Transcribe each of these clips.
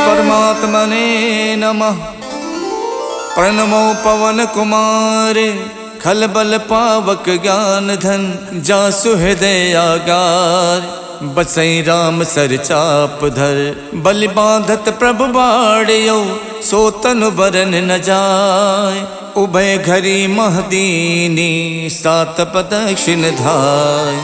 परमात्मने नमः। प्रणमो पवन कुमार खलबल पावक ज्ञान धन जासु हृदय आगार। बसई राम सर चाप धर बलि बांधत प्रभु बाड़ियो सो तनु बरन न जाय। उभय घरी महदीनी सात प्रदक्षिण धाय।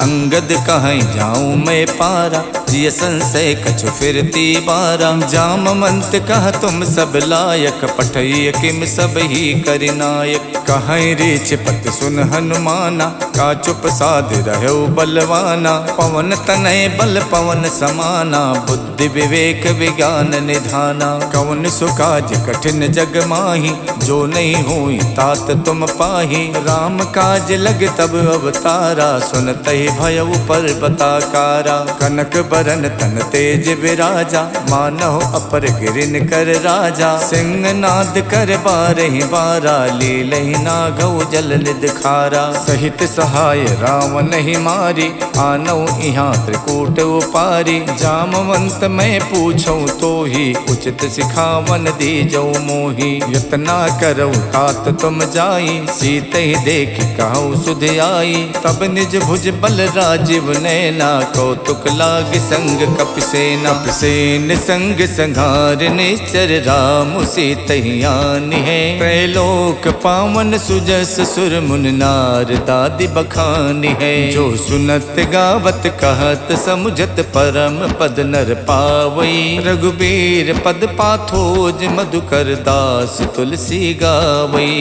अंगद कहीं जाऊं मैं पारा जिय संशय कछु फिरती बारा। जामवंत कह तुम सब लायक पठय किम सब ही करिनायक। कहीं रीच पत सुन हनुमाना का चुप साध रहो बलवाना। पवन तनय बल पवन समाना बुद्धि विवेक विज्ञान निधाना। कवन सुकाज कठिन जग माही जो नहीं हुई तात तुम पाही। राम काज लग तब अवतारा सुनते भयउ पर्वताकारा। कनक बरन तन तेज विराजा मानव अपर गिरिन कर राजा। सिंहनाद कर बारहि बारा लीलहि नागौ जल निध खारा। सहित सहाय रावण ही मारी आनौ इहाँ त्रिकूट उपारी। जामवंत मैं पूछूं तो ही उचित सिखावन दीजौ मोही। यतना करौ तात तुम जाई सीते ही देख कहु सुध आई। तब निज भुज बल राजीव नैना कौतुक लाग संग कपिसेना। कपिसेन संग संघार निश्चर राम सीतहियानि है। त्रैलोक पावन सुजस सुर मुन नार दादि बखानी है। जो सुनत गावत कहत समुझत परम पद नर पावई। रघुबीर पद पाथोज मधुकर दास तुलसी गावई।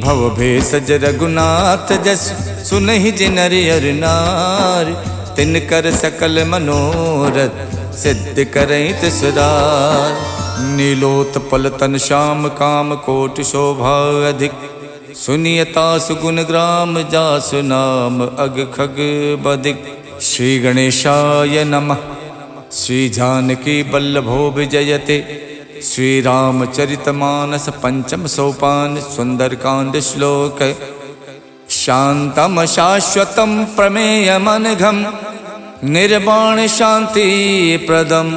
भव भेषज रघुनाथ जस सुनहि जिनर अर नार। तिनकर सकल मनोरथ सिद्ध करहित सुधार। नीलोत्पल तन श्याम काम कोटि शोभा अधिक। सुनियता सुगुण ग्राम जासु नाम अग खग बदिक। श्री गणेशाय नमः। श्री जानकी बल्लभो विजयते। श्री रामचरितमानस पंचम सोपान सुंदरकांड श्लोक। शांतम शाश्वतम प्रमेयमनघम निर्वाण शांति प्रदम।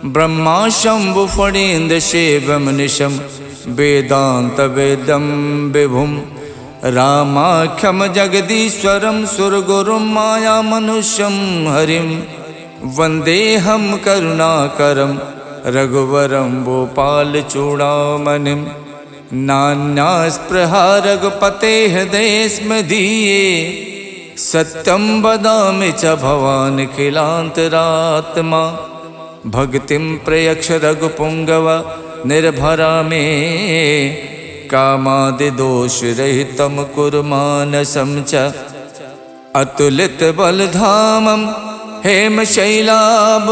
ब्रह्मा शंभु फणीन्द्र शिवम निशम वेदांत वेदम विभुम। रामाख्यम जगदीश्वरम सुरगुरुम माया मनुष्यम हरिम। वंदेहम करुणाकरम रघुवरम भोपाल चूड़ामणिम। नान्या स्पृहा रघुपते हृदय स्मदीये। सत्यम वदामि च भवान् खिलान्तरात्मा। भक्तिं प्रयक्ष रघुपुंगव निर्भरा मे। कामादि दोष रहितं कुरु मानसं च। अतुलित बलधामं हेमशैलाभदेहं।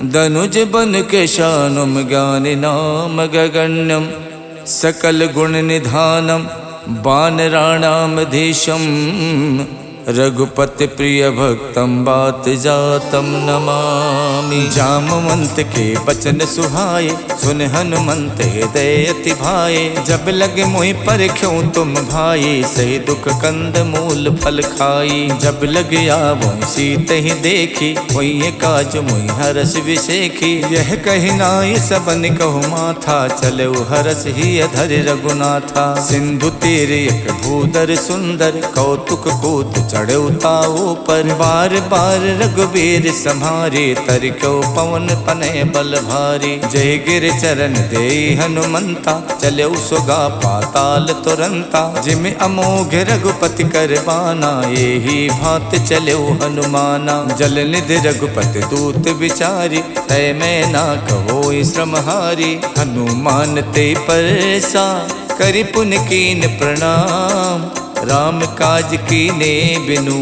दनुज बन केशानुम ज्ञानि नाम गगण्यम। सकल गुण निधानम वानराणामधीशम। रघुपति प्रिय भक्तम बात जातम नमामि। जामवंत के बचन सुहाए सुन हनुमंत हृदय अति भाए। जब लगे मोहि परख्यों तुम भाई सही दुख कंद मूल फल खाई। जब लग आवो सीत ही देखी वही काज मोहि हरस विशेखी। यह कही नाय सबन कहु माथा चले हरस ही अधर रघुनाथा। सिंधु तीर एक भूधर सुंदर कौतुक कूत चढ़े ताऊ पर। बार बार रघुबीर सम्हारे तरक्यो पवन तनय बल भारी। जय गिर चरण दे हनुमंता चले सुगा पाताल तुरंता। जिम अमोघ रघुपति कर बाना यही भात चले हनुमाना। जल निधि रघुपति दूत विचारी तय मैं ना कहो श्रमहारी। हनुमान ते परसा करि पुन कीन प्रणाम। राम काज कीने बिनु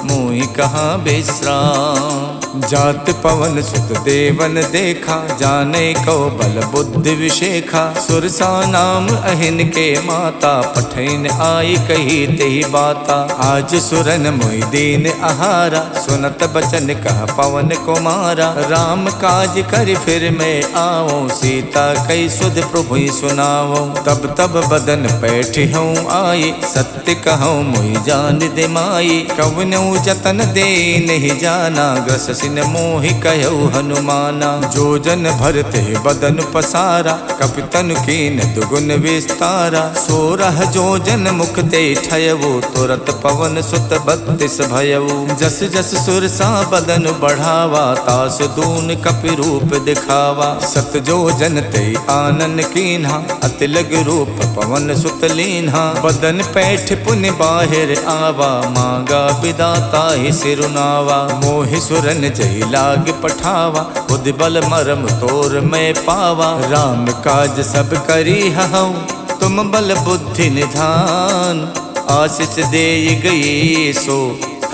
मोहि कहाँ विश्राम। जात पवन सुत देवन देखा जाने को बल बुद्धि विशेखा। सुरसा नाम अहिन के माता पठैन आई कही तेहि बाता। आज सुरन मोहि दीन आहारा सुनत बचन कह पवन कुमारा। राम काज कर फिर मैं आओ सीता कई सुध प्रभु सुनाओ। तब तब बदन बैठी हूँ आई सत्य कहूँ मोहि जान दे माई। कवनौ जतन दे नहीं जाना, ग्रस सिन मोहि कहु हनुमाना। जो जन भरते बदन पसारा, कपितन कीन दुगुन विस्तारा। 16 जो जन मुख ते ठयवो, तुरत पवन सुत 32 भयवो। जस जस सुरसा बदन बढ़ावा, तास दून कपि रूप दिखावा। 7 जो जन ते आनन कीन्हा, अति लग रूप पवन सुत लीन्हा। बदन पैठ पुन बाहिर आवा, मांगा विदाता ही सिरुनावा। मोहि सुरन जय लाग पठावा, खुद बल मरम तोर मैं पावा। राम काज सब करी हऊँ, तुम बल बुद्धि निधान। आशीष दे गई सो,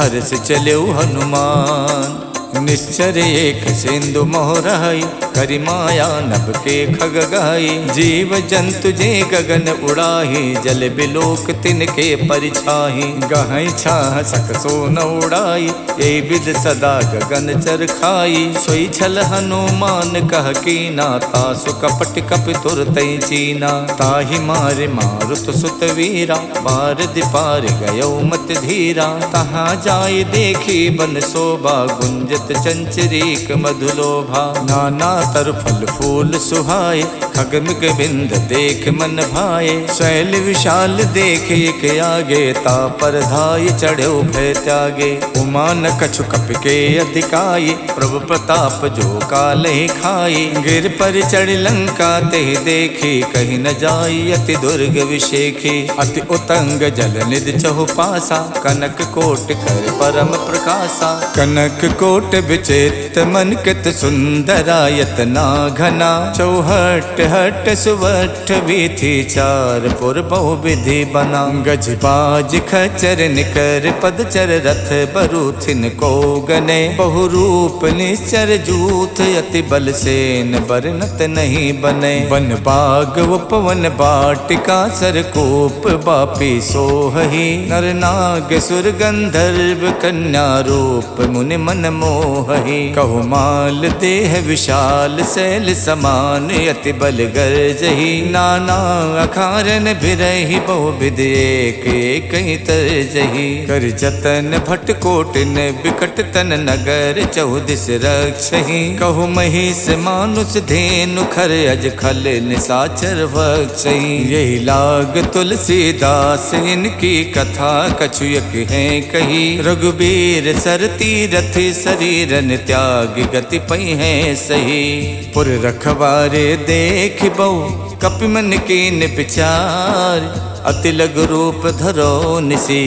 हर्ष चलो हनुमान। निश्चर एक सिंधु मोहराई, करि माया नभ के खग गाई। जीव जंतु जे गगन उड़ाही, जल बिलोक तिनके परिछाही। गहई छाह सक सो न उड़ाई, ए विद सदा गगन चर खाई। सोई छल हनुमान कह कीना, तासु कपट कपि तुरतै चीना। ताहि मारे मारुत सुत वीरा, बार दिपार गयो मत धीरा। तहाँ जाय देखी बन शोभा, गुंजत चंचरीक मधुलोभा। नाना तर फल फूल सुहाए, खगमिग बिंद देख मन भाए। शैल विशाल देख एक आगे, ता पर धाय चढ़ो भय त्यागे। उमा न कछु कपि के अधिकाई, प्रभु प्रताप जो काले खाई। गिर पर चढ़ लंका ते देखी, कहीं न जाई अति दुर्ग विशेखी। अति उतंग जल निधि चहुपासा, कनक कोट कर परम प्रकाशा। कनक कोट विचित्र मन कित सुंदरायत ना घना। चौहट हट सुवठ वीथी, चार पुर बहु विधि बना। गज बाज खचर निकर पदचर, रथ बरूथिन को गने। बहु रूप निश्चर जूथ, अति बल सेन बरनत नहीं बने। वन बाग उपवन बाटिका, सरकूप बापी सोहही। नर नाग सुर गंधर्व कन्या, रूप मुनि मन मोहही। कहु माल देह विशाल, शैल समान अति बल गर्जही। नाना अखारन बिरही, बहु विध एक एक तरजही। कर जतन भट कोटिन, बिकट तन नगर चौदिस रक्षही। कहु महिष मानुष धेनु, खर अज खल निसाचर भक्षही। यही लाग तुलसीदास, इनकी कथा कछुयक है कही। रघुबीर सरती रथ, शरीरन त्याग गति पई है सही। पुर रखवारे देख बहु, कपि मन कीन विचार। अति लघु रूप धरो निसी,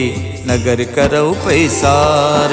नगर करौ पैसार।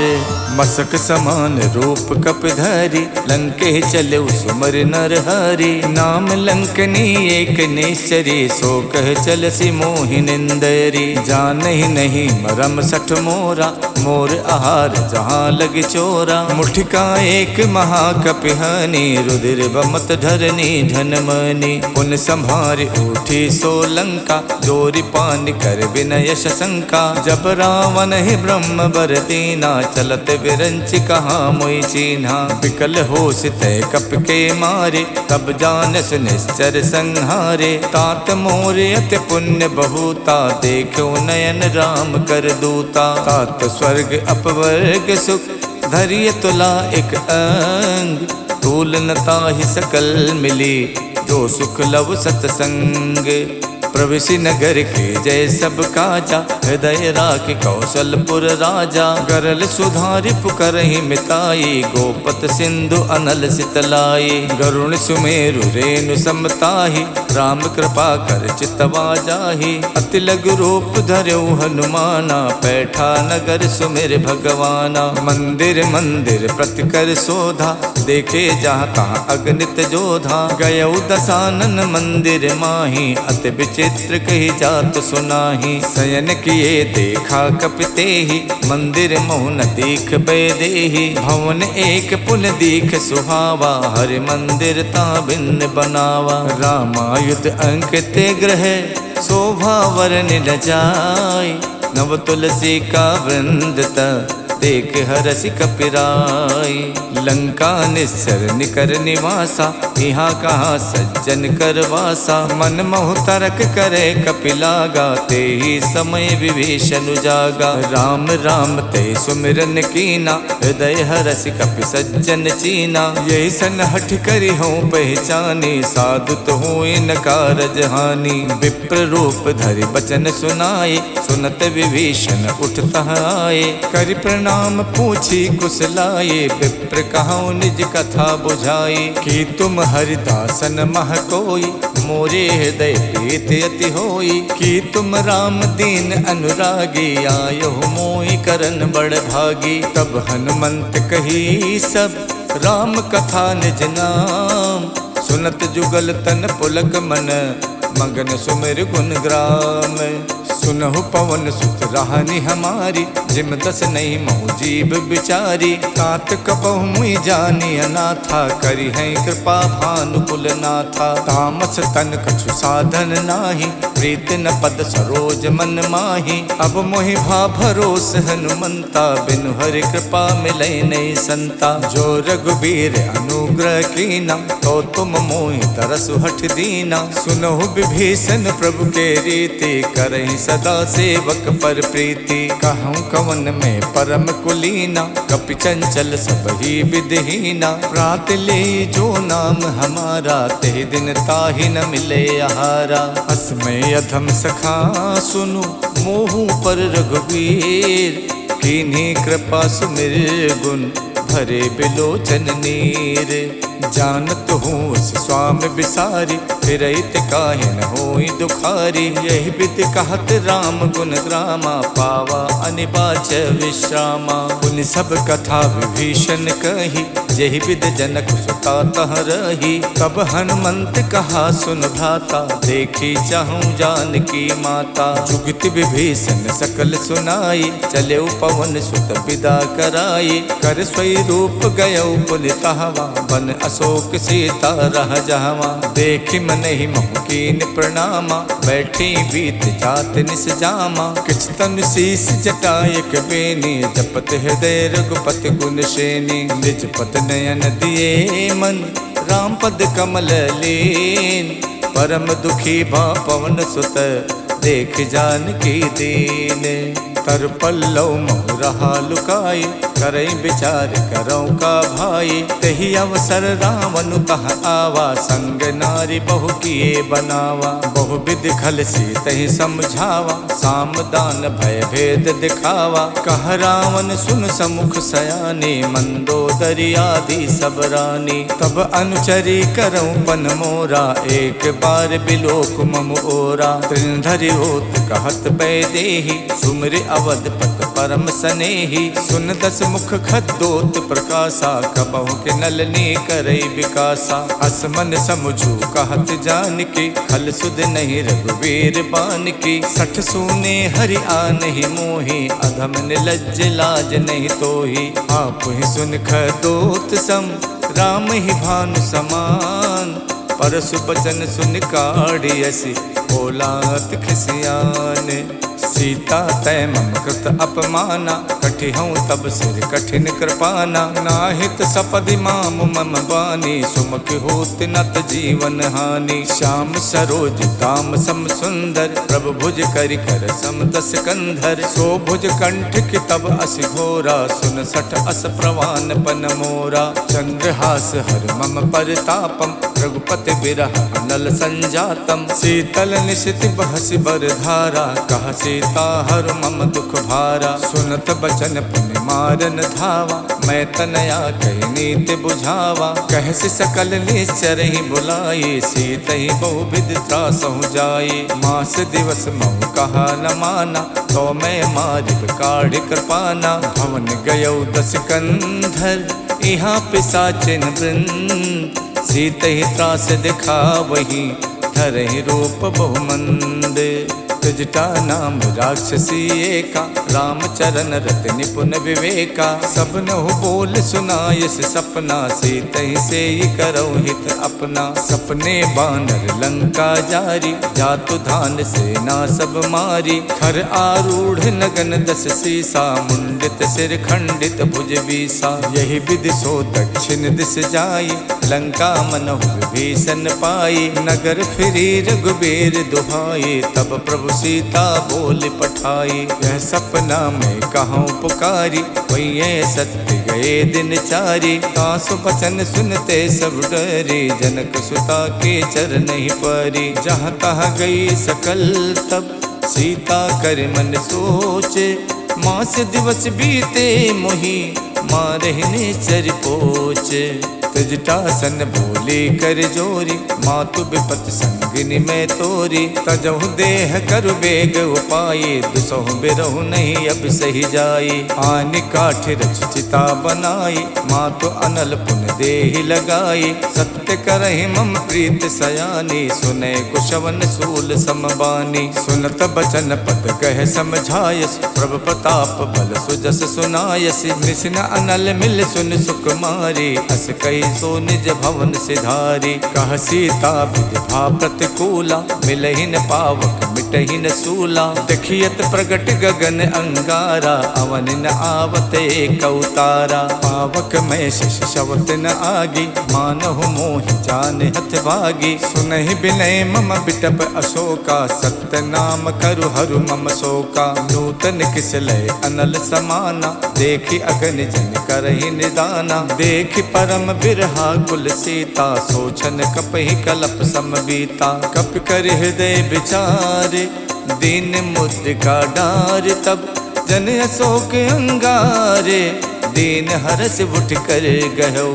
मसक समान रूप कपिधरि, लंके चलो सुमर नर हरि। नाम लंकनी एक निश्चरी, सो कह चलसी मोहि निंदरी। जानहि नहीं मरम सठ मोरा, मोर आहार जहाँ लग चोरा। मुठिका एक महाकपिहानी, रुधिर बमत धरनी धनमनी। पुन संभार उठी सो लंका, जोरी पान कर विनय शंका। जब रावण ही ब्रह्म बर दीना, चलत विरंच कहाँ मोई चीन्हा। विकल होश तय कप के मारे, तब जानस निश्चर संहारे। तात मोर अति पुण्य बहुता, देखो नयन राम कर दूता। तात स्वर्ग अपवर्ग सुख, धरिय तुला एक अंग। तूल नता ही सकल मिली, जो सुख लव सतसंग। प्रविशि नगर के जय सब काजा, हृदय राख कौशलपुर राजा। गरल सुधारि पुकरहि मिताई, गोपत सिंधु अनल सितलाई। गरुण सुमेरु रेणु समताहि, राम कृपा कर चितवा जाहि। अति लघु रूप धर्यो हनुमाना, पैठा नगर सुमिर भगवाना। मंदिर मंदिर प्रति कर शोधा, देखे जहाँ तहाँ अगणित जोधा। गयौ दसानन मंदिर माही, अति चित्र कही जात सुनाही। शयन किए देखा कपिते ही, मंदिर मोहन दीख बेदेही। भवन एक पुन दीख सुहावा, हरि मंदिर ता भिन्न बनावा। रामायुध अंकित ग्रह, शोभा वरन न जाय। नव तुलसी का वृंद देख हरसि कपिराई। लंका निस्सर निकर निवासा, यहाँ कहाँ सज्जन कर वासा। मन मोह तरक करे कपिलागा, ते ही समय विभीषण जागा। राम राम ते सुमिरन कीना, हृदय हरसि कपि सज्जन चीना। यही सन हठ करी हो पहचानी, साधु तो हुए न कारज हानि। विप्र रूप धरि बचन सुनाए, सुनत विभीषण उठता आए। करि प्रणाम पूछी कुशलाए, विप्र कहूँ निज कथा बुझाई। कि तुम हरिदासन मह कोई, मोरे हृदय प्रीत अति होई। कि तुम राम दीन अनुरागी, आयो मोहि करन बड़ भागी। तब हनुमंत कही सब, राम कथा निज नाम। सुनत जुगल तन पुलक मन, मगन सुमिर गुण ग्राम। सुनहु पवन सुत राहनि हमारी, जिम दस नहीं महु जीव बिचारी। तात कपहु मुई जानी अनाथा, करी है कृपा भानुकुल नाथा। तामस तन कछु साधन नाही, प्रीत न पद सरोज मन माही। अब मोहि भा भरोस हनुमंता, बिनु हरि कृपा मिलै नहीं संता। जो रघुबीर अनुग्रह कीना, तो तुम मोहि तरसु हठ दीना। सुनहु विभीषण प्रभु के रीति, करहि सदा सेवक पर प्रीति। कहूँ कवन में परम कुलीना, कपि चंचल सब ही विधहीना। प्रात ले जो नाम हमारा, ते दिन ताहि न मिले आहारा। असमय अधम सखा सुनु, मोहु पर रघुवीर। कीन्ही कृपा सुमिर गुण, भरे बिलोचन नीर। जानत हूँ उस स्वामी बिसारी, फिरहित काहे न होई दुखारी। यही विधि कहत राम गुण ग्रामा, पावा अनिबाच विश्रामा। पुनि सब कथा विभीषण कही, यही विधि जनक सुता तह रही। तब हनुमंत कहा सुन भ्राता, देखी चाहूँ जानकी माता। जुगत विभीषण सकल सुनाई, चले पवन सुत विदा कराई। कर स्वई रूप गयो पुनितहवा, बन अशोक सीता रह जहवा। देखि मन ही मोह कीन प्रणामा, बैठी बीत जात निस जामा। किछ तन शीस जटायक बेनी, जपत हृदय रघुपति गुण श्रेणी। निज पत नयन दिए मन, राम पद कमल लीन। परम दुखी भा पवन सुत, देख जानकी दीन। तर पल्लव मोह रहा लुकाई, करई विचार करौ का भाई। तही अवसर रावण तह आवा, संग नारी बहु किए बनावा। बहु विधि खल सी तही समझावा, साम दान भय भेद दिखावा। कह रावण सुन समुख सयानी, मंदोदरी आदि सब रानी। तब अनुचरी करौ पन मोरा, एक बार बिलोक मम ओरा। त्रिनधरि होत कहत बैदेही, सुमिर अवधपत परम सनेही। सुन दस मुख खद्दोत प्रकाशा, कबहु के नलनी करई विकासा। असमन समझू कहत जानकी, खल सुध नहीं रघुवीर बानकी। सठ सूने हरि आनहि मोहि, अधम निलज्ज लाज नहीं तोहि। आप ही सुन खद्दोत सम, राम ही भानु समान। परसु बचन सुन काढ़ियसि, बोलात खिसियान। सीता तय मम कृत अपमाना, कठिहऊँ तब सिर कठिन कृपाना। नाहित सपदि माम मम बानी, सुमुख होत नत जीवन हानि। श्याम सरोज दाम सम सुंदर, प्रभु भुज करि कर सम दस कंधर। सो भुज कंठ की तब अस घोरा, सुन सठ अस प्रवान पन मोरा। चंद्रहास हर मम परितापम, रघुपति बिरह अनल संजातम। शीतल निशित बहसि बर धारा, कह सीता हर मम दुख भारा। सुनत बचन पुनि मारन धावा, मैं तनया कही नीति बुझावा। कहसि सकल निश्चर ही बुलाई, सीत ही बहु विधि त्रासहु जाई। मास दिवस महु कहा न माना, तो मैं मारिब काढ़ि कृपाना। भवन गयौ दस कंधर, यहाँ पिशाचिन वृंद। सीत ही त्रास दिखा वही, धरहि रूप बहुमंद। जटा नाम राक्षसी एका, रामचरण रत निपुण विवेका। सबनहु बोल सुनायस सपना, सीतहि से करौ हित अपना। सपने बानर लंका जारी, जातु धान सेना सब मारी। खर आरूढ़ नगन दस सीसा, मुंडित सिर खंडित भुज बीसा। यही विधि सो दक्षिण दिस जाई, लंका मनहु विभीषण पाई। नगर फिरी रघुबीर दुहाई, तब प्रभु सीता बोल पठाई। यह सपना में कहूँ पुकारी, वही सत्य गए दिन चारी। तासु बचन सुनते सब डरी, जनक सुता के चरण ही परी। जहाँ तहाँ गई सकल तब, सीता कर मन सोचे। मास दिवस बीते मोही, मारहिने चर पोचे। तजटासन बोली कर जोरी, मातु विपत संगिनी में तोरी। तजहु देह करु बेग उपाये, दुसहु बिरहु नहीं अब सही जाई। आनि काठ रच चिता बनाई, मातु अनल पुन देहि लगाई। सत्य करहि मम प्रीत सयानी, सुने कुशवन सूल समबानी। सुनत बचन पद कह समझायस, प्रभु प्रताप बल सुजस सुनायस। निसिन अनल मिल सुन सुकुमारी, अस कही सो निज भवन सिधारी। कह सीता विधि भा प्रतिकूला, मिलहि न पावक मिटहि न सूला। देखियत प्रगट गगन अंगारा, अवन न आवत एक अवतारा। पावक में शिष शवत न आगी, मानहु मोहि जान हथ भागी। सुनहि बिनय मम बिटप अशोका, सत्य नाम करु हरु मम शोका। नूतन किसलय अनल समाना, देखि अगन जन करहि निदाना। देखि परम बिरहा कुल सीता, सोचन कपहि कलप समबीता। कप कर हृदय विचारे, दीन मुद्रिका डार। तब जन अशोक अंगारे, दीन हरस उठ कर गयो।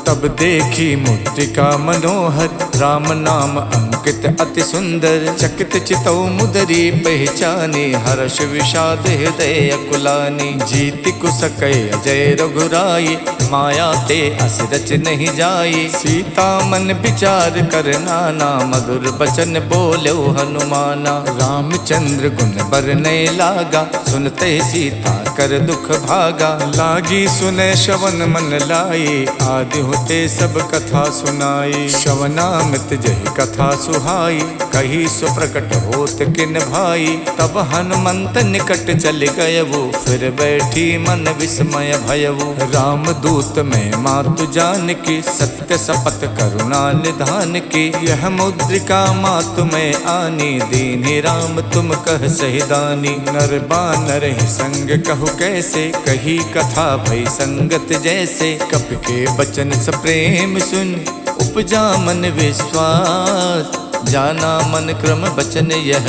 तब देखी मुद्रिका मनोहर, राम नाम अंकित अति सुंदर। चकित चितौ मुदरी पहचानी, हर्ष विषाद हृदय अकुलानी। जीति कुसकय अजय रघुराई, माया ते अस रच नहीं जाई। सीता मन विचार कर नाना, मधुर बचन बोलो हनुमाना। रामचंद्र गुण बरनय लागा, सुनते सीता कर दुख भागा। लागी सुने श्रवण मन लाई, आदि होते सब कथा सुनाई। श्रवणामृत जहि कथा सुहाई, कही सुप्रकट होत किन भाई। तब हनुमंत निकट चल गयवु, फिर बैठी मन विस्मय भयवु। राम दूत में मातु जान की, सत्य शपथ करुणा निधान की। यह मुद्रिका मातु में आनी, दीन्हि राम तुम कह सहिदानी। नर बानर ही संग कहु कैसे, कही कथा भई संगत जैसे। कप के बचन स प्रेम सुन, उपजा मन विश्वास। जाना मन क्रम बचन यह,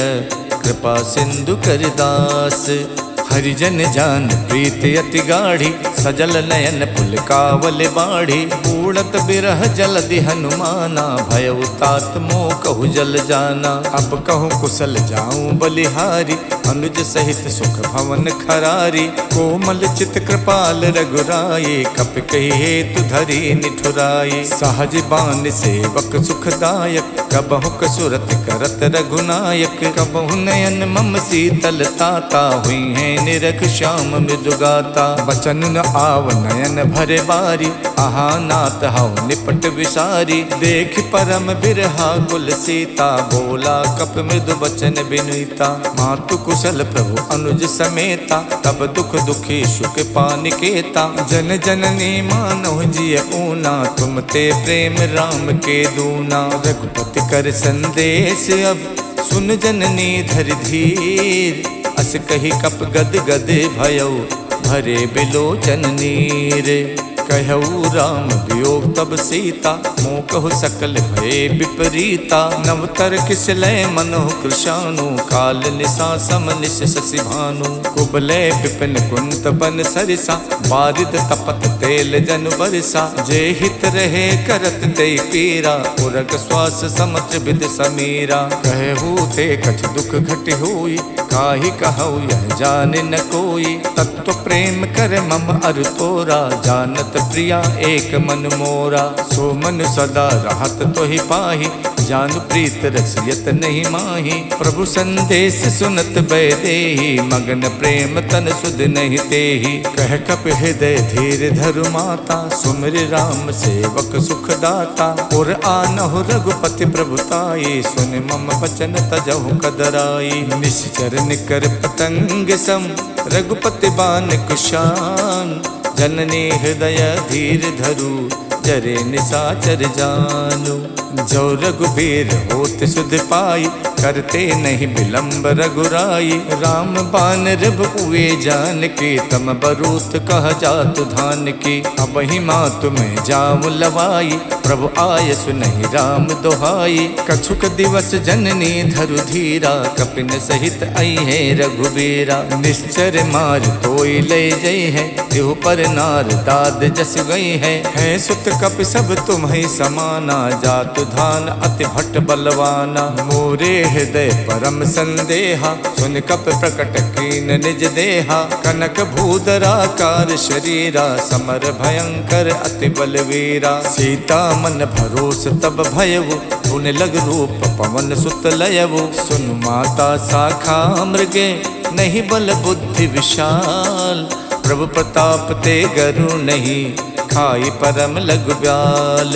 कृपा सिंधु कर दास। हरिजन जान प्रीत अति गाढ़ी, सजल नयन पुलकावल बाढ़ी। उड़त बिरह जलधि हनुमाना, भयउ तात मोह कहु जल जाना। अब कहूँ कुशल जाऊं बलिहारी, अनुज सहित सुख भवन खरारी। कोमल चित कृपाल रघुराई, कप कही हेतु धरी निठुराई। सहज बान सेवक सुखदायक, कबहु कसुरत करत रघुनायक। कबहु नयन मम शीतल ताता, हुई है निरख श्याम मृदुगाता। बचन न आव नयन भरे बारी, आहा नाथ हऊ निपट विसारी। देख परम बिरहा कुल सीता, बोला कप मृदु बचन बिनुता। मातु कुशल प्रभु अनुज समेता, तब दुख दुखी सुख पानिकेता। जन जननी मानव जिय ऊना, तुम ते प्रेम राम के दूना। रघुपति कर संदेश अब, सुन जननी धर धीर। अस कही कप गद गद भयउ, भरे बिलोचन नीर। कहऊ राम वियोग तब सीता, मोह कहु सकल भय विपरीता। नवतर किसलय मनोह कृशानु, काल निशा सम निश शशि भानु। कुबलय विपिन कुंत बन सरिसा, बारिद तपत तेल जन बरसा। जे हित रहे करत ते पीरा, उरग श्वास समत्र विद समीरा। कहू ते कछ दुख घट होई, काहि कहऊ यह जाने न कोई। तत्व प्रेम कर मम अर तोरा, जानत प्रिया एक मन मोरा। सो मन सदा रहत तो ही पाही, जानु प्रीत रसियत नहीं माही। प्रभु संदेश सुनत बैदेही, मगन प्रेम तन सुध नहीं तेही। कह कप हृदय धीर धरु माता, सुमिर राम सेवक सुख दाता। और आनहु रघुपति प्रभुताई, सुन मम बचन तजहु कदराई। निश्चर निकर पतंग सम, रघुपति बान कुशान। जननी हृदय धीर धरु, जरे निसाचर जानु। जो रघुबीर होत सुध पाई, करते नहीं विलंब रघुराई। राम बान रिब हुए जान की, तम बरूत कह जातु धान की। अब ही माँ तुम्हें जाम लवाई, प्रभु आय सुनहि राम दोहाई। कछुक दिवस जननी धरु धीरा, कपिन सहित आई है रघुबीरा। निश्चर मार तोई ले जई है, तिहु पर नार दाद जस गई है। सुत कप सब तुम्हें समाना, जातु धान अति भट्ट बलवाना। मोरे हृदय परम संदेहा, सुन कप प्रकट कीन निज देहा। कनक भूधराकार शरीरा, समर भयंकर अति बलवीरा। सीता मन भरोस तब भयउ, पुन लग रूप पवन सुत लयउ। सुन माता शाखा मृगे, नहीं बल बुद्धि विशाल। प्रभु प्रताप ते गरु नहीं, खाई परम लघु ब्याल।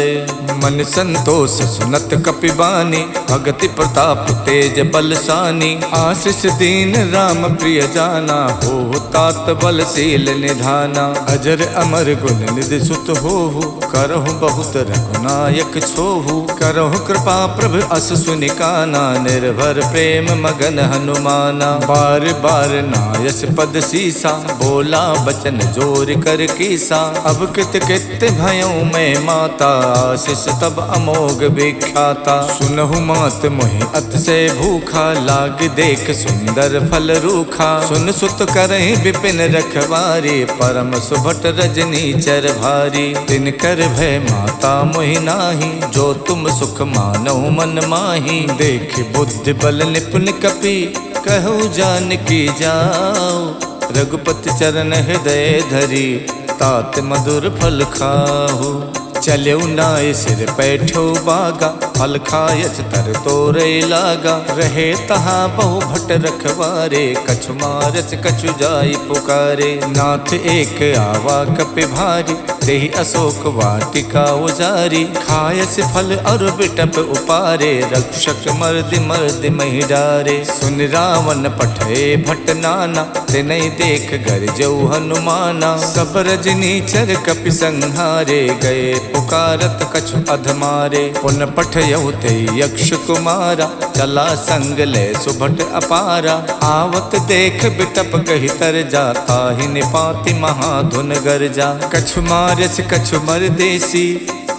मन संतोष सुनत कपिबानी, भगति प्रताप तेज बलसानी। आशीष दीन राम प्रिय जाना, हो तात बलशील निधाना। अजर अमर गुण निधि सुत होहु, करहु बहुत रघुनायक छोहु। करहु कृपा प्रभु अस सुनिकाना, निर्भर प्रेम मगन हनुमाना। बार बार नायस पद सीसा, बोला बचन जोर कर कीसा। अब कित कित भयउ मैं माता, आशीष तब अमोघ विख्याता। सुनहु मात मोहि अतिशय भूखा, लाग देख सुंदर फल रूखा। सुन सुत करहि विपिन रखवारी, परम सुभट रजनी चर भारी। तिन कर भय माता मोहि नाही, जो तुम सुख मानहु मन माही। देख बुद्धि बल निपुण कपि, कहु जानकी जाओ। रघुपति चरण हृदय धरी, तात मधुर फल खाहु। चलऊ नाय सिर पैठो बागा, फल खायच तर तोरे लागा। रहे तहाँ बहु भट रखवारे, कछु मारच कछु जाई पुकारे। नाथ एक आवा कपि भारी, देहि अशोक वाटिका उजारी। खायस फल और बिटप उपारे, रक्षक मर्दि मर्दि महि डारे। सुन रावण पठे भट नाना, तिनहि देख गरजऊ हनुमाना। सब रजनी चर कपि संहारे, गए पुकारत कछु अधमारे। पुन पठयउ ते यक्ष कुमारा, चला संग ले सुभट अपारा। आवत देख बिटप कहि तर जाता, ही निपाति महाधुन गरजा। कछु मारच कछु मर देसी,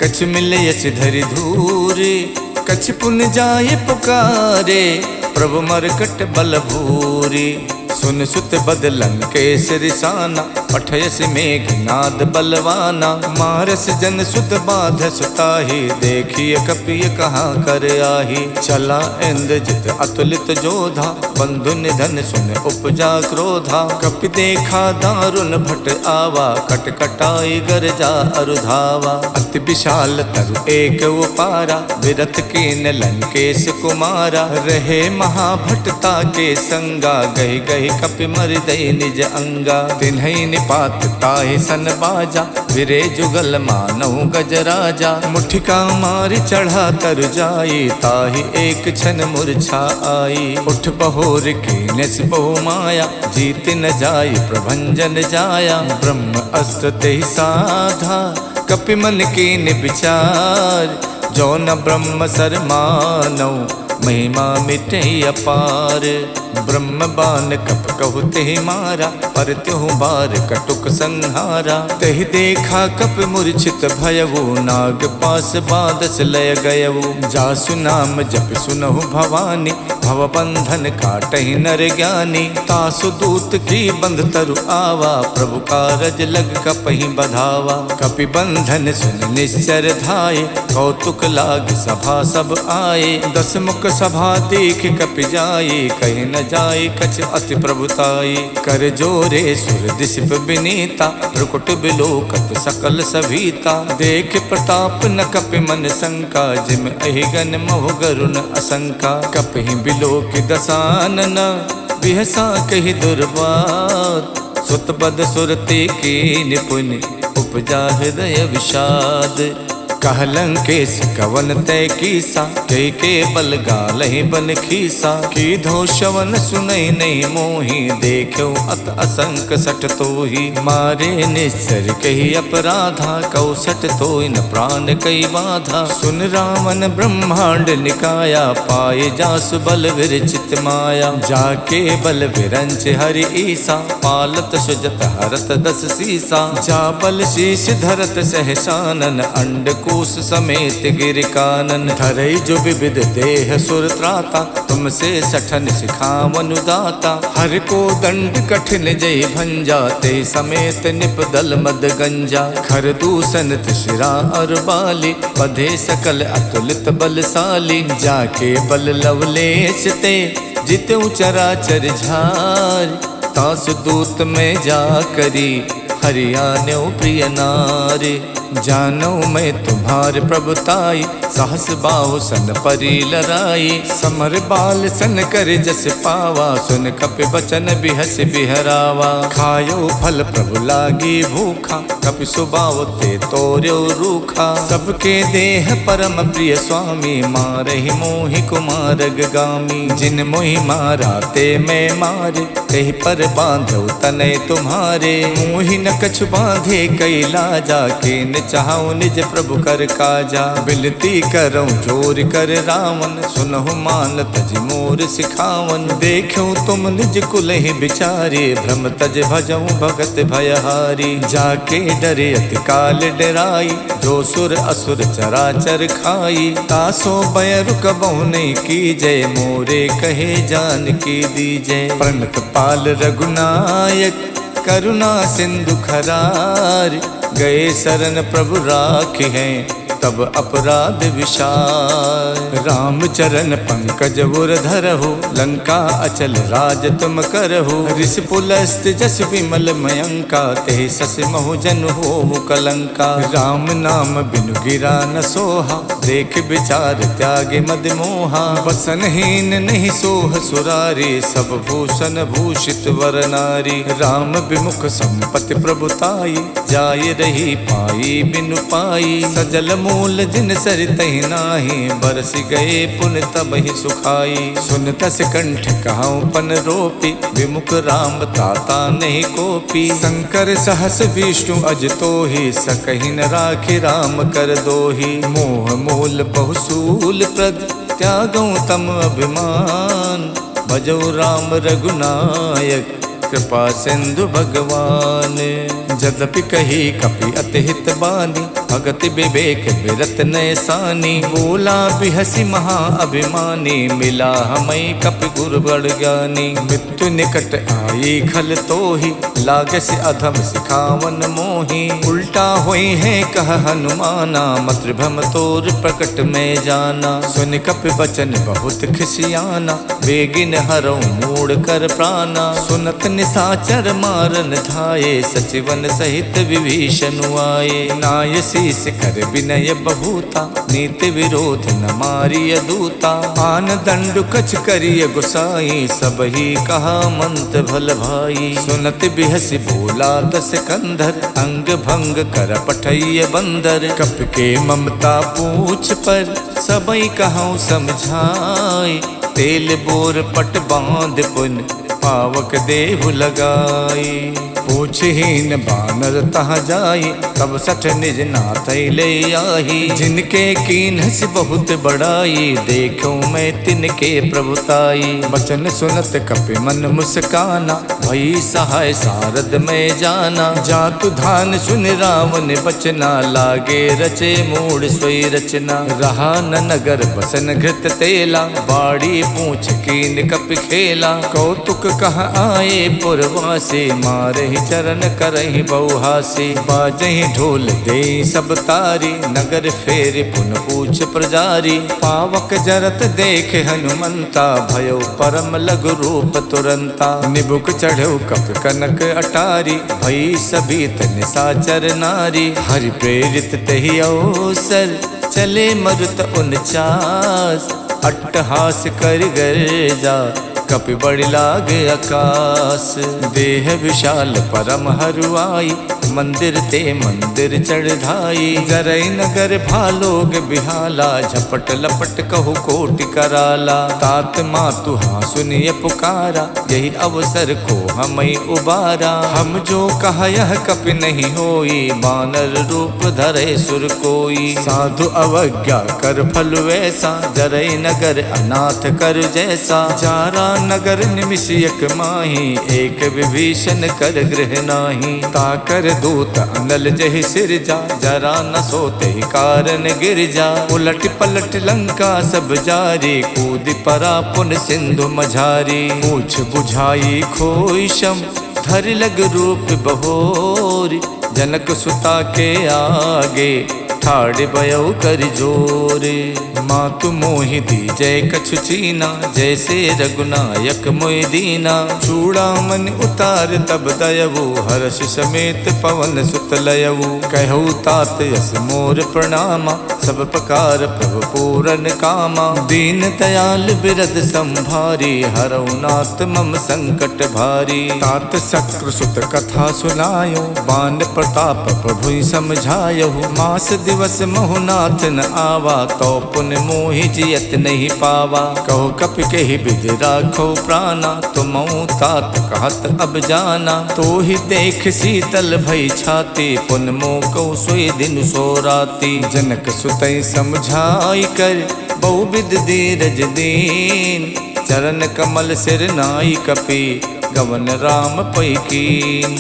कछु मिलयच धरि धूरे। कछु पुन जाय पुकारे, प्रभु मरकट बल भूरी। सुन सुत बदलन के सिरसाना, पठयस मेघनाद बलवाना। मारस जन सुत बाध सुताही, देखिए कपिय कहाँ कर आही। चला इंद्रजित अतुलित जोधा, बंधु निधन सुन उपजा क्रोधा। कपि देखा दारुण भट आवा, कटकटाई गरजा अरुधावा। अति विशाल तरु एक उपारा, विरथ कीन लंकेश कुमारा। रहे महाभटता के संगा, गहि गहि कपि मर दई निज अंगा। तिन्हि निपात ताहि सन बाजा, विरे जुगल मानहु गजराजा। मुठिका मारि चढ़ा तर जाई, ताहि एक क्षण मूर्छा आई। उठ बहोर कीनस बहु माया, जीत न जाई प्रभंजन जाया। ब्रह्म अस्त्र तेहि साधा, कपि मन कीन विचार। जो न ब्रह्म सर मानौ, महिमा मिटे अपार। ब्रह्म बान कप कहु तेहि मारा, पर त्यों बार कटुक संहारा। तेहि देखा कप मूर्छित भयउ, नाग पास बादस लय गयउ। जासु नाम जप सुनहु भवानी, भव बंधन काटहि नर ज्ञानी। तासु दूत की बंध तरु आवा, प्रभु कारज लग कपहि बधावा। कपि बंधन सुन निश्चर धाये, कौतुक लाग सभा सब आए। दस मुख सभा देख कपि जाई, कहीं न जाई कछ अति प्रभुताई। कर जोरे सुर दिशप विनीता, भ्रुकुट बिलोकत सकल सभीता। देख प्रताप न कपि मन शंका, जिम अहिगन महु गरुण असंका। कपहि बिलोक दसानन, बिहसा कहि दुर्बात। सुत बद सुरते की निपुण, उपजा हृदय विषाद। कहलंकेश कवन तय कीसा, के बल गालहि बन खीसा। की धो शवन सुनई नहीं मोही, देखो अत असंक सट तोही। मारे निश्चर कही अपराधा, कौसट तोय न प्राण कई बाधा। सुन रावण ब्रह्मांड निकाया, पाए जासु बल विरचित माया। जाके बल विरंच हरि ईसा, पालत सुजत हरत दस सीसा। जा बल शीश धरत सहसानन, अंड कोश समेत गिर कानन। धरई जो विविध देह सुर त्राता, तुमसे सठन सिखावन दाता। हर को दंड कठिन जय भंजा, ते समेत निप दल मद गंजा। खर दूषण शिरा और बाली, बधे सकल अतुलित बलशाली। जाके बल लवलेश ते, जितु चराचर झार। तासु दूत में जा करी, हरियाण्यो प्रिय नारी। जानो मैं तुम्हार प्रभुताई, सहस बाहु सन परी लराई। समर बाल सन कर जस पावा, सुन कपि बचन बिहस बिहरावा। खायो फल प्रभु लागी भूखा, कपि सुबाव ते तोर्यो रूखा। सबके देह परम प्रिय स्वामी, मारहि मोहि कुमारग गामी। जिन मोहि मारा ते मैं मारे, तेहि पर बांधो तनय तुम्हारे। मोहि न कछु बांधे कई लाजा, के चाहूं निज प्रभु कर काजा। बिनती करऊं जोर कर रावण, सुनहु मान तज मोर सिखावन। देखूं तुम निज कुल ही बिचारे, भ्रम तज भजऊं भगत भयहारी। जाके डरे अति काल डराई, जो सुर असुर चराचर खाई। तासो भय रुकबहु नहीं कीजय, मोरे कहे जान की दीजय। प्रणत पाल रघुनायक, करुणा सिंधु खरार। गए शरण प्रभु राखे हैं, तब अपराध विशाल। राम चरण पंकज उर धरहु, लंका अचल राज तुम करहु। ऋष पुलस्त जस विमल मयंका, ते सस महु जन हो कलंका। राम नाम बिनु गिरा न सोहा, देख विचार त्यागे मद मोहा। वसनहीन नहीं सोह सुरारी, सब भूषण भूषित वर नारी। राम विमुख संपत्ति प्रभुताई, जाय रही पाई बिनु पाई। सजल मूल जिन सरितहि नाही, बरस गए पुन तब ही सुखाई। सुन तस कंठ कहाऊं पन रोपी, विमुख राम ताता नहीं कोपी। शंकर सहस विष्णु अज तोहि, सकहि न राखि राम कर दोहि। मोह मूल बहुसूल प्रद, त्यागऊं तम अभिमान। भजौ राम रघुनायक, कृपा सिंधु भगवान। जदपि कही कपि अति हित बानी, भगति विवेक बिरत नैसानी। बोला बिहसी महा अभिमानी, मिला हमई कपि गुरु बड़ ज्ञानी। मृत्यु निकट आई खल तोहि, लागस अधम सिखावन मोहि। उल्टा होई है कह हनुमाना, मातृभम तोर प्रकट में जाना। सुन कपि बचन बहुत खिसियाना, बेगिन हरऊं मूड़ कर प्राणा। सुनत निसाचर मारन धाये, सचिवन सहित विभीषण आए। नाय शीस कर विनय बहुता, नीति विरोध न मारिय दूता। आन दंडु कछ करिय गुसाई, सब ही कहा मंत भल भाई। सुनत बिहसी बोला दस कंधर, अंग भंग कर पठैय बंदर। कप के ममता पूछ पर, सबई कहूँ समझाई। तेल बोर पट बांध पुन, पावक देहु लगाई। पूछहीन बानर तहाँ जाई, तब सठ निज नाथ ले आही। जिनके कीन्हस बहुत बड़ाई, देखूं मैं तिनके प्रभुताई। बचन सुनत कपि मन मुस्काना, भई सहाय सारद में जाना। जातु धान सुन रावण बचना, लागे रचे मूड सोई रचना। रहा न नगर बसन घृत तेला, बाड़ी पूछ कीन कपि खेला। कौतुक कह आए पुरवासे, मारहि चरण करहि बहुहासी। बाजहि ढोल दे सब तारी, नगर फेर पुन पूछ प्रजारी। पावक जरत देख हनुमंता, भयो परम लघु रूप तुरंता। निबुक चढ़ो कप कनक अटारी, भई सभीत निशाचर नारी। हरि प्रेरित तहि अवसर, चले मरुत 49। अट्टहास कर गर्जा, कपि बड़ि लाग आकाश। देह विशाल परम हरुआई, मंदिर ते मंदिर चढ़ाई। जरई नगर भालोग बिहाला, झपट लपट कहु कोटि कराला। तात मातु हाँ सुनिए पुकारा, यही अवसर को हमें उबारा। हम जो कहा यह कपि नहीं होई, बानर रूप धरे सुर कोई। साधु अवज्ञा कर फल वैसा, जरई नगर अनाथ कर जैसा। जारा नगर निमिषयक माही, एक विभीषण कर गृह नाही। ताकर दूत अनल जहि सिरजा, जरा न सोते कारण गिर जा। उलट पलट लंका सब जारी, कूद परा पुन सिंधु मझारी। पूछ बुझाई खोई शम, धर लग रूप बहोरी। जनक सुता के आगे, ठाड़ भयो कर जोरे। मातु मोहि दीजय कछु चीना, जैसे रघुनायक मोहि दीना। चूड़ामन उतार तब दयवु, हर्ष समेत पवन सुत लयवु। कहु तात यस मोर प्रणामा, सब प्रकार प्रभु पूरन कामा। दीन दयाल बिरद संभारी, हरऊ नाथ मम संकट भारी। तात शक्रु सुत कथा सुनायो, बान प्रताप प्रभु समझायो। मास दिवस महुनाथ न आवा, तो पुन मोहि जियत नहीं पावा। कहो कपि कहि विधि राखो प्राणा, तुमऊ तात कहत अब जाना। तो ही देख शीतल भई छाती, पुन मोह कौ सोई दिन सो राती। जनक सुतई समझाई कर, बहुविध धीरज दीन। चरण कमल सिर नाई कपि, गवन राम पै कीन।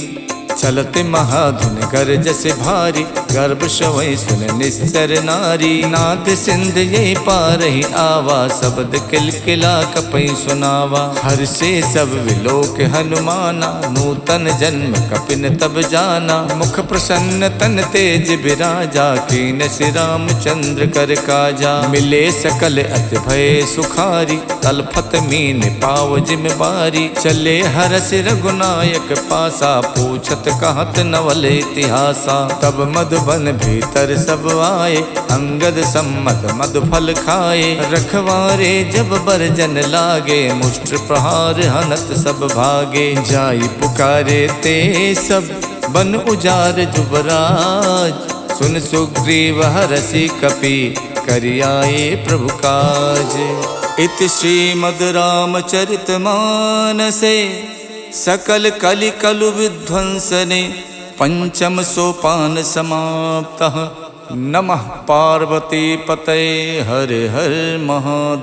चलते महाधुन गरजस भारी, गर्भ शवै सुन निस्तर नारी। नाद सिंध ये पारहि आवा, शब्द किलकिला कपै सुनावा। हर्षे सब विलोक हनुमाना, नूतन जन्म कपिन तब जाना। मुख प्रसन्न तन तेज बिराजा, कीन श्री रामचंद्र कर काजा। मिले सकल अति भय सुखारी, तलफत मीन पाव जिम बारी। चले हरस रघुनायक पासा, पूछत कहत नवल इतिहासा। तब मधुबन भीतर सब आए, अंगद सम्मत मधु फल खाए। रखवारे जब बरजन लागे, मुष्ट प्रहार हनत सब भागे। जाई पुकारे ते सब, बन उजार जुबराज। सुन सुग्रीव हरषि कपि, करियाए प्रभु काज। इति श्रीमद् रामचरित मानसे, सकल कलि कलु विध्वंसने। पंचम सोपान समाप्तः। नमः पार्वती पतये, हर हर महादेव।